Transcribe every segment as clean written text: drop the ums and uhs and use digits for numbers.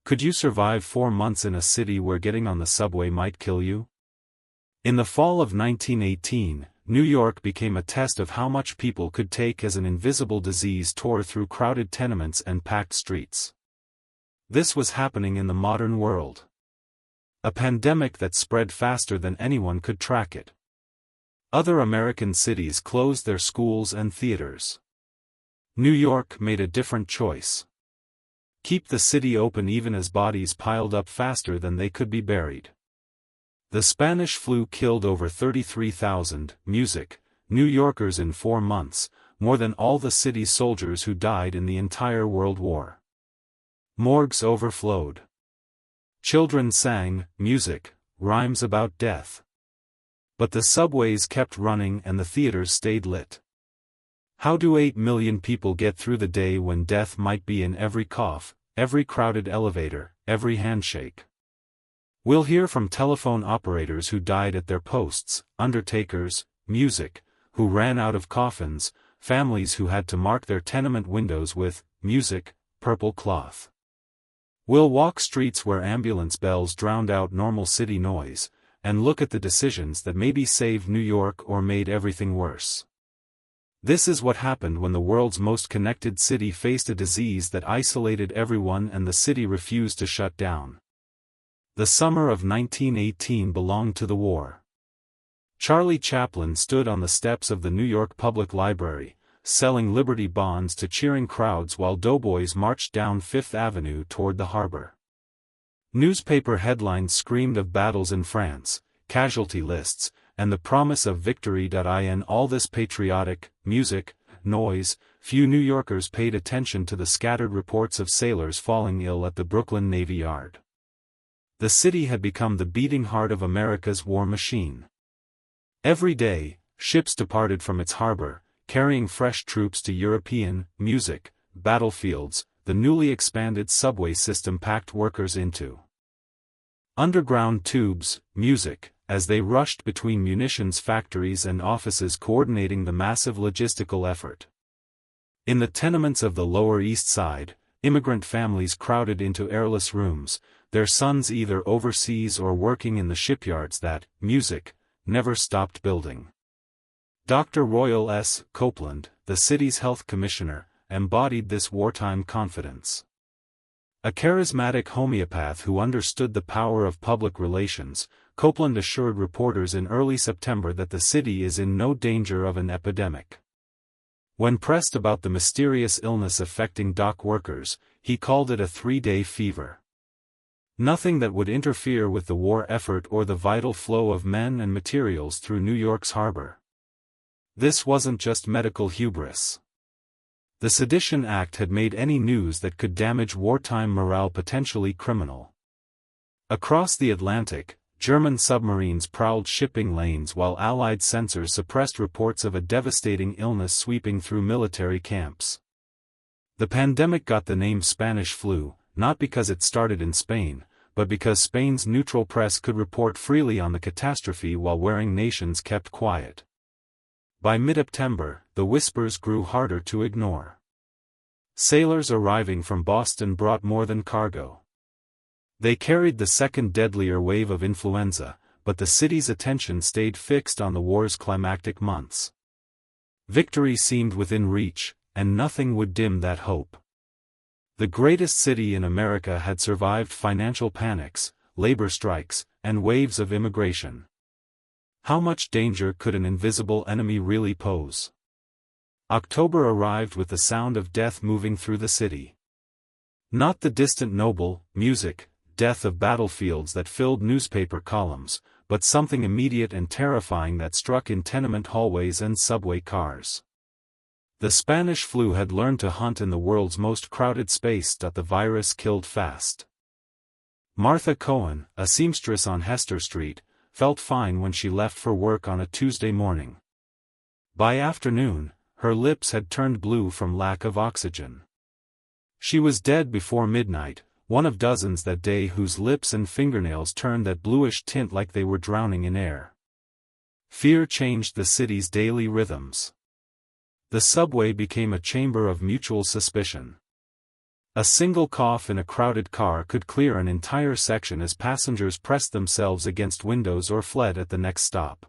Could you survive 4 months in a city where getting on the subway might kill you? In the fall of 1918, New York became a test of how much people could take as an invisible disease tore through crowded tenements and packed streets. This was happening in the modern world. A pandemic that spread faster than anyone could track it. Other American cities closed their schools and theaters. New York made a different choice. Keep the city open even as bodies piled up faster than they could be buried. The Spanish flu killed over 33,000 New Yorkers in 4 months, more than all the city's soldiers who died in the entire World War. Morgues overflowed. Children sang rhymes about death. But the subways kept running and the theaters stayed lit. How do 8 million people get through the day when death might be in every cough, every crowded elevator, every handshake? We'll hear from telephone operators who died at their posts, undertakers, who ran out of coffins, families who had to mark their tenement windows with purple cloth. We'll walk streets where ambulance bells drowned out normal city noise, and look at the decisions that maybe saved New York or made everything worse. This is what happened when the world's most connected city faced a disease that isolated everyone and the city refused to shut down. The summer of 1918 belonged to the war. Charlie Chaplin stood on the steps of the New York Public Library, selling Liberty bonds to cheering crowds while doughboys marched down Fifth Avenue toward the harbor. Newspaper headlines screamed of battles in France, casualty lists, and the promise of victory. In all this patriotic noise, few New Yorkers paid attention to the scattered reports of sailors falling ill at the Brooklyn Navy Yard. The city had become the beating heart of America's war machine. Every day, ships departed from its harbor, carrying fresh troops to European battlefields. The newly expanded subway system packed workers into underground tubes, as they rushed between munitions factories and offices coordinating the massive logistical effort. In the tenements of the Lower East Side, immigrant families crowded into airless rooms, their sons either overseas or working in the shipyards that never stopped building. Dr. Royal S. Copeland, the city's health commissioner, embodied this wartime confidence. A charismatic homeopath who understood the power of public relations, Copeland assured reporters in early September that the city is in no danger of an epidemic. When pressed about the mysterious illness affecting dock workers, he called it a 3-day fever. Nothing that would interfere with the war effort or the vital flow of men and materials through New York's harbor. This wasn't just medical hubris. The Sedition Act had made any news that could damage wartime morale potentially criminal. Across the Atlantic, German submarines prowled shipping lanes while Allied censors suppressed reports of a devastating illness sweeping through military camps. The pandemic got the name Spanish flu, not because it started in Spain, but because Spain's neutral press could report freely on the catastrophe while warring nations kept quiet. By mid-September, the whispers grew harder to ignore. Sailors arriving from Boston brought more than cargo. They carried the second deadlier wave of influenza, but the city's attention stayed fixed on the war's climactic months. Victory seemed within reach, and nothing would dim that hope. The greatest city in America had survived financial panics, labor strikes, and waves of immigration. How much danger could an invisible enemy really pose? October arrived with the sound of death moving through the city. Not the distant noble, death of battlefields that filled newspaper columns, but something immediate and terrifying that struck in tenement hallways and subway cars. The Spanish flu had learned to hunt in the world's most crowded space. The virus killed fast. Martha Cohen, a seamstress on Hester Street, felt fine when she left for work on a Tuesday morning. By afternoon, her lips had turned blue from lack of oxygen. She was dead before midnight, one of dozens that day whose lips and fingernails turned that bluish tint like they were drowning in air. Fear changed the city's daily rhythms. The subway became a chamber of mutual suspicion. A single cough in a crowded car could clear an entire section as passengers pressed themselves against windows or fled at the next stop.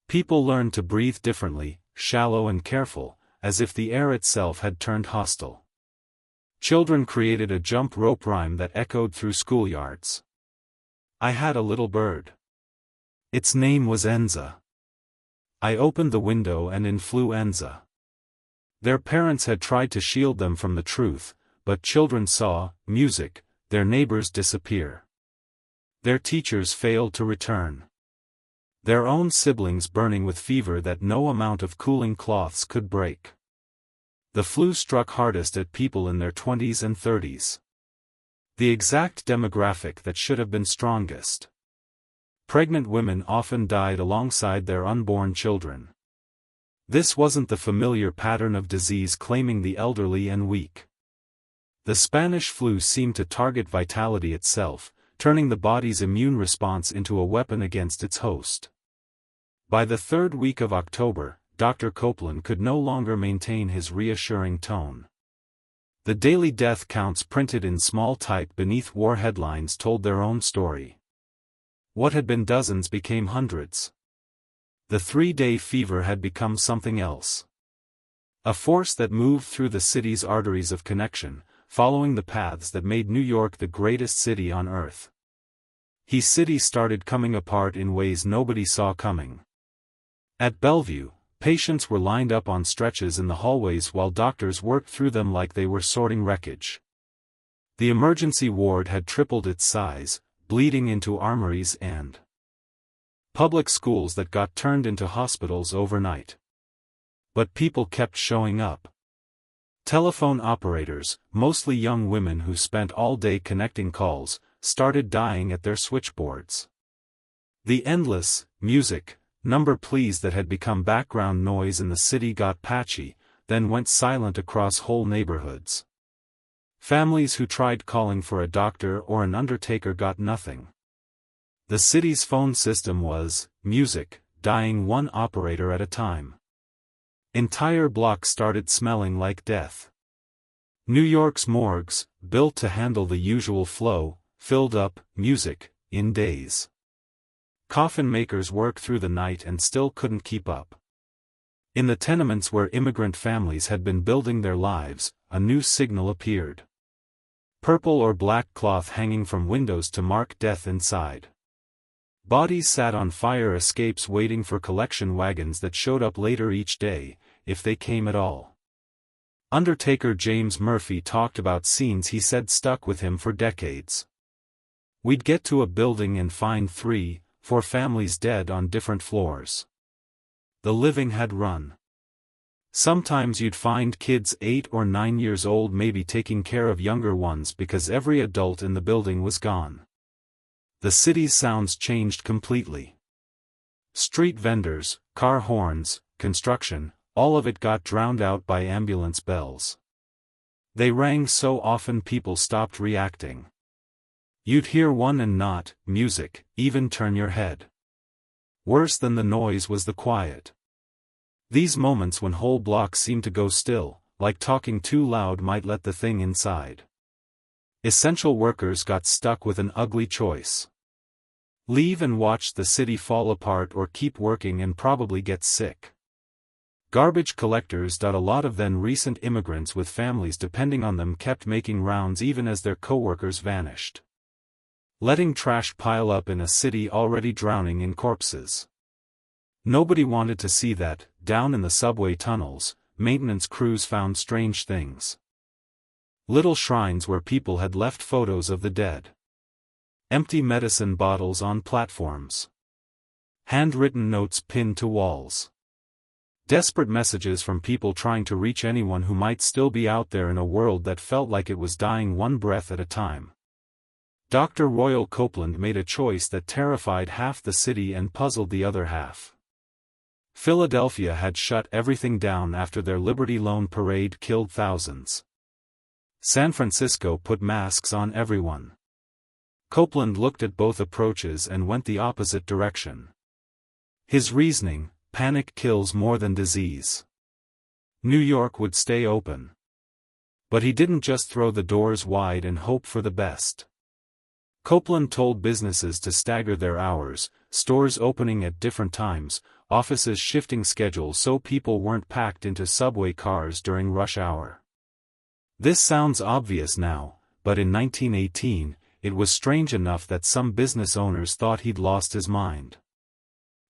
People learned to breathe differently, shallow and careful, as if the air itself had turned hostile. Children created a jump rope rhyme that echoed through schoolyards. I had a little bird. Its name was Enza. I opened the window and influenza. Their parents had tried to shield them from the truth, but children saw, music, their neighbors disappear. Their teachers failed to return. Their own siblings burning with fever that no amount of cooling cloths could break. The flu struck hardest at people in their 20s and 30s. The exact demographic that should have been strongest. Pregnant women often died alongside their unborn children. This wasn't the familiar pattern of disease claiming the elderly and weak. The Spanish flu seemed to target vitality itself, turning the body's immune response into a weapon against its host. By the third week of October, Dr. Copeland could no longer maintain his reassuring tone. The daily death counts printed in small type beneath war headlines told their own story. What had been dozens became hundreds. The 3-day fever had become something else. A force that moved through the city's arteries of connection, following the paths that made New York the greatest city on earth. The city started coming apart in ways nobody saw coming. At Bellevue, patients were lined up on stretches in the hallways while doctors worked through them like they were sorting wreckage. The emergency ward had tripled its size, bleeding into armories and public schools that got turned into hospitals overnight. But people kept showing up. Telephone operators, mostly young women who spent all day connecting calls, started dying at their switchboards. The endless music, number please that had become background noise in the city got patchy, then went silent across whole neighborhoods. Families who tried calling for a doctor or an undertaker got nothing. The city's phone system was, music, dying one operator at a time. Entire blocks started smelling like death. New York's morgues, built to handle the usual flow, filled up, music, in days. Coffin makers worked through the night and still couldn't keep up. In the tenements where immigrant families had been building their lives, a new signal appeared. Purple or black cloth hanging from windows to mark death inside. Bodies sat on fire escapes waiting for collection wagons that showed up later each day, if they came at all. Undertaker James Murphy talked about scenes he said stuck with him for decades. We'd get to a building and find 3, 4 families dead on different floors. The living had run. Sometimes you'd find kids 8 or 9 years old maybe taking care of younger ones because every adult in the building was gone. The city's sounds changed completely. Street vendors, car horns, construction, all of it got drowned out by ambulance bells. They rang so often people stopped reacting. You'd hear one and not, music, even turn your head. Worse than the noise was the quiet. These moments when whole blocks seemed to go still, like talking too loud might let the thing inside. Essential workers got stuck with an ugly choice. Leave and watch the city fall apart or keep working and probably get sick. Garbage collectors. A lot of then recent immigrants with families depending on them kept making rounds even as their coworkers vanished. Letting trash pile up in a city already drowning in corpses. Nobody wanted to see that. Down in the subway tunnels, maintenance crews found strange things. Little shrines where people had left photos of the dead. Empty medicine bottles on platforms. Handwritten notes pinned to walls. Desperate messages from people trying to reach anyone who might still be out there in a world that felt like it was dying one breath at a time. Dr. Royal Copeland made a choice that terrified half the city and puzzled the other half. Philadelphia had shut everything down after their Liberty Loan parade killed thousands. San Francisco put masks on everyone. Copeland looked at both approaches and went the opposite direction. His reasoning: panic kills more than disease. New York would stay open. But he didn't just throw the doors wide and hope for the best. Copeland told businesses to stagger their hours, stores opening at different times, offices shifting schedules so people weren't packed into subway cars during rush hour. This sounds obvious now, but in 1918, it was strange enough that some business owners thought he'd lost his mind.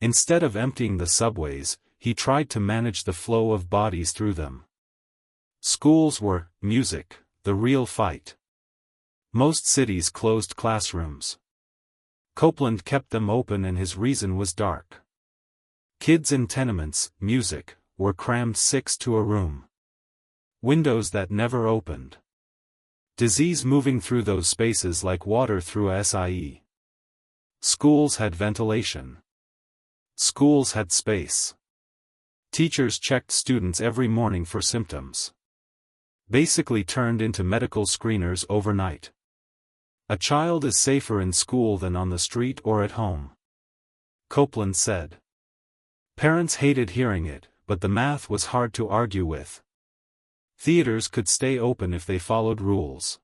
Instead of emptying the subways, he tried to manage the flow of bodies through them. Schools were, music, the real fight. Most cities closed classrooms. Copeland kept them open and his reason was dark. Kids in tenements, music, were crammed 6 to a room. Windows that never opened. Disease moving through those spaces like water through a sie. Schools had ventilation. Schools had space. Teachers checked students every morning for symptoms. Basically turned into medical screeners overnight. A child is safer in school than on the street or at home, Copeland said. Parents hated hearing it, but the math was hard to argue with. Theaters could stay open if they followed rules.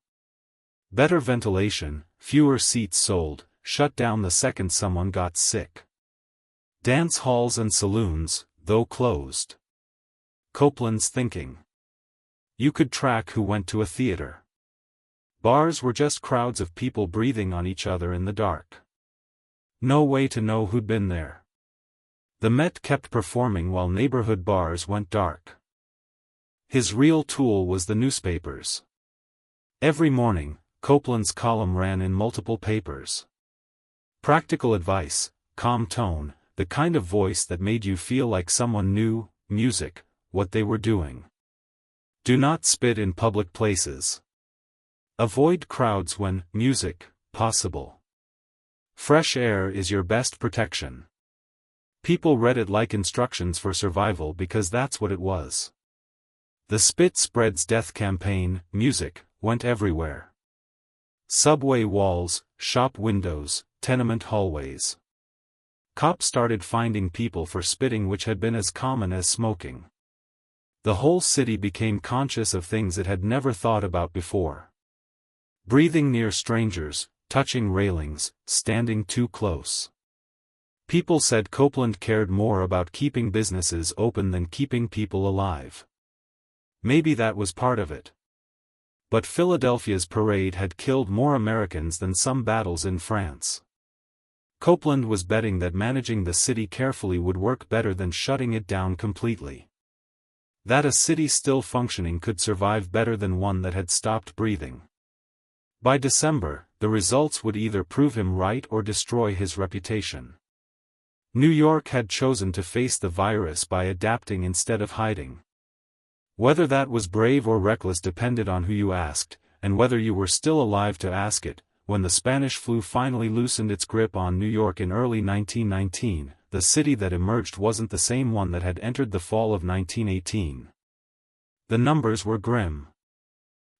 Better ventilation, fewer seats sold, shut down the second someone got sick. Dance halls and saloons, though closed. Copeland's thinking. You could track who went to a theater. Bars were just crowds of people breathing on each other in the dark. No way to know who'd been there. The Met kept performing while neighborhood bars went dark. His real tool was the newspapers. Every morning, Copeland's column ran in multiple papers. Practical advice, calm tone, the kind of voice that made you feel like someone knew, music, what they were doing. Do not spit in public places. Avoid crowds when, music, possible. Fresh air is your best protection. People read it like instructions for survival because that's what it was. The Spit Spreads Death campaign, music, went everywhere. Subway walls, shop windows, tenement hallways. Cops started finding people for spitting, which had been as common as smoking. The whole city became conscious of things it had never thought about before. Breathing near strangers, touching railings, standing too close. People said Copeland cared more about keeping businesses open than keeping people alive. Maybe that was part of it. But Philadelphia's parade had killed more Americans than some battles in France. Copeland was betting that managing the city carefully would work better than shutting it down completely. That a city still functioning could survive better than one that had stopped breathing. By December, the results would either prove him right or destroy his reputation. New York had chosen to face the virus by adapting instead of hiding. Whether that was brave or reckless depended on who you asked, and whether you were still alive to ask it. When the Spanish flu finally loosened its grip on New York in early 1919, the city that emerged wasn't the same one that had entered the fall of 1918. The numbers were grim.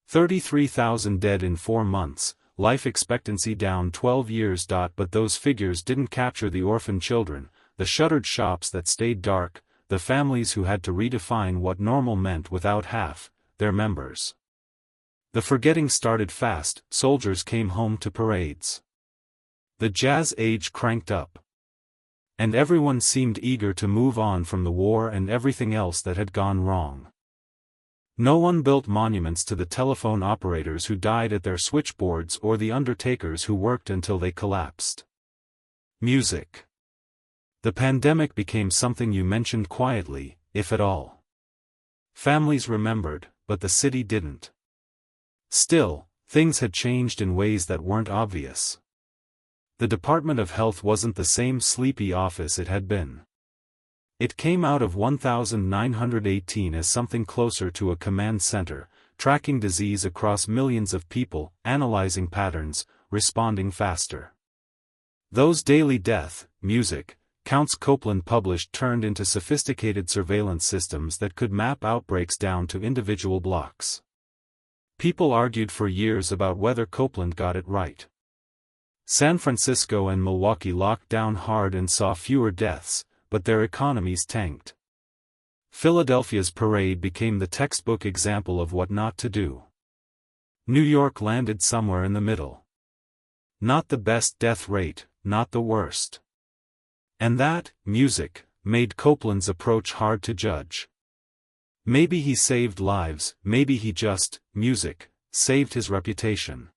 33,000 dead in 4 months, life expectancy down 12 years. But those figures didn't capture the orphan children, the shuttered shops that stayed dark, the families who had to redefine what normal meant without half their members. The forgetting started fast. Soldiers came home to parades. The jazz age cranked up. And everyone seemed eager to move on from the war and everything else that had gone wrong. No one built monuments to the telephone operators who died at their switchboards or the undertakers who worked until they collapsed. Music. The pandemic became something you mentioned quietly, if at all. Families remembered, but the city didn't. Still, things had changed in ways that weren't obvious. The Department of Health wasn't the same sleepy office it had been. It came out of 1918 as something closer to a command center, tracking disease across millions of people, analyzing patterns, responding faster. Those daily death, music, counts Copeland published turned into sophisticated surveillance systems that could map outbreaks down to individual blocks. People argued for years about whether Copeland got it right. San Francisco and Milwaukee locked down hard and saw fewer deaths, but their economies tanked. Philadelphia's parade became the textbook example of what not to do. New York landed somewhere in the middle. Not the best death rate, not the worst. And that, music, made Copeland's approach hard to judge. Maybe he saved lives, maybe he just, music, saved his reputation.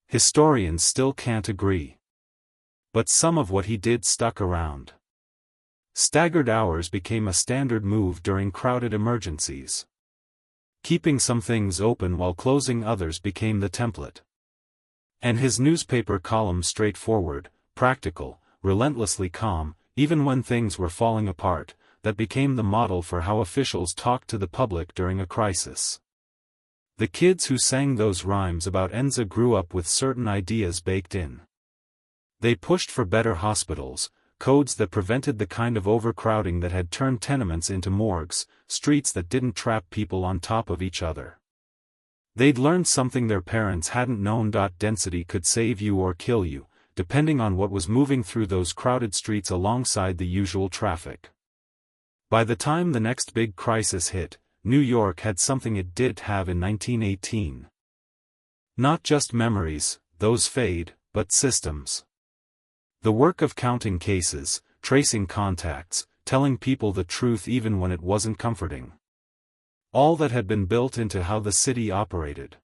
Historians still can't agree. But some of what he did stuck around. Staggered hours became a standard move during crowded emergencies. Keeping some things open while closing others became the template. And his newspaper column straightforward, practical, relentlessly calm, even when things were falling apart, that became the model for how officials talked to the public during a crisis. The kids who sang those rhymes about Enza grew up with certain ideas baked in. They pushed for better hospitals, codes that prevented the kind of overcrowding that had turned tenements into morgues, streets that didn't trap people on top of each other. They'd learned something their parents hadn't known. Density could save you or kill you, depending on what was moving through those crowded streets alongside the usual traffic. By the time the next big crisis hit, New York had something it didn't have in 1918. Not just memories, those fade, but systems. The work of counting cases, tracing contacts, telling people the truth even when it wasn't comforting. All that had been built into how the city operated.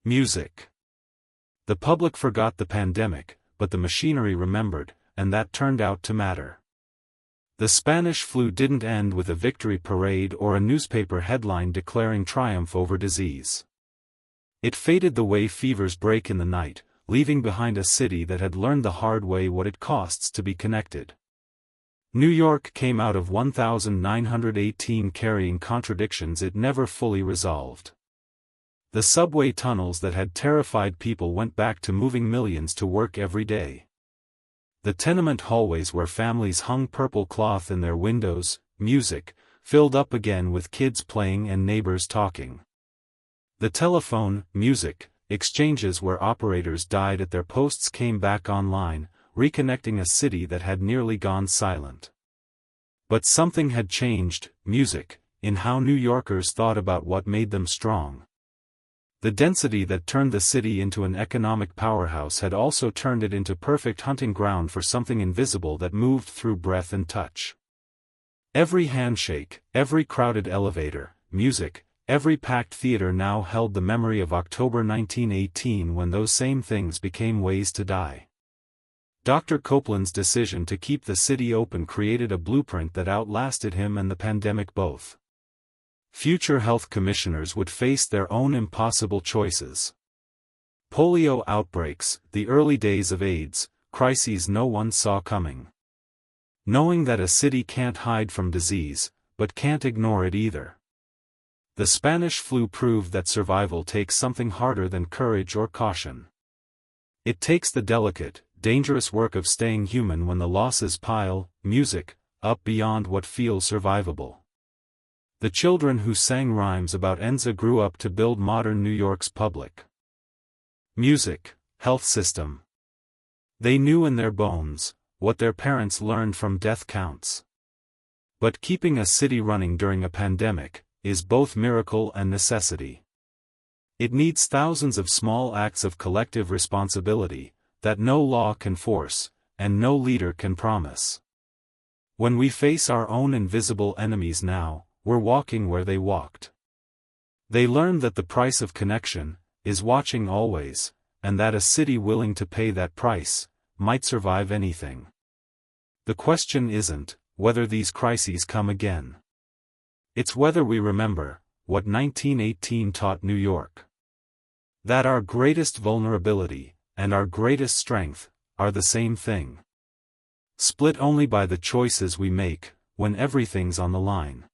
Music. The public forgot the pandemic, but the machinery remembered, and that turned out to matter. The Spanish flu didn't end with a victory parade or a newspaper headline declaring triumph over disease. It faded the way fevers break in the night, leaving behind a city that had learned the hard way what it costs to be connected. New York came out of 1918 carrying contradictions it never fully resolved. The subway tunnels that had terrified people went back to moving millions to work every day. The tenement hallways where families hung purple cloth in their windows, music, filled up again with kids playing and neighbors talking. The telephone, music, exchanges where operators died at their posts came back online, reconnecting a city that had nearly gone silent. But something had changed, music, in how New Yorkers thought about what made them strong. The density that turned the city into an economic powerhouse had also turned it into perfect hunting ground for something invisible that moved through breath and touch. Every handshake, every crowded elevator, music, every packed theater now held the memory of October 1918 when those same things became ways to die. Dr. Copeland's decision to keep the city open created a blueprint that outlasted him and the pandemic both. Future health commissioners would face their own impossible choices. Polio outbreaks, the early days of AIDS, crises no one saw coming. Knowing that a city can't hide from disease, but can't ignore it either. The Spanish flu proved that survival takes something harder than courage or caution. It takes the delicate, dangerous work of staying human when the losses pile, music, up beyond what feels survivable. The children who sang rhymes about Enza grew up to build modern New York's public music, health system. They knew in their bones what their parents learned from death counts. But keeping a city running during a pandemic is both miracle and necessity. It needs thousands of small acts of collective responsibility that no law can force, and no leader can promise. When we face our own invisible enemies now, we're walking where they walked. They learned that the price of connection is watching always, and that a city willing to pay that price might survive anything. The question isn't whether these crises come again. It's whether we remember what 1918 taught New York. That our greatest vulnerability and our greatest strength are the same thing. Split only by the choices we make when everything's on the line.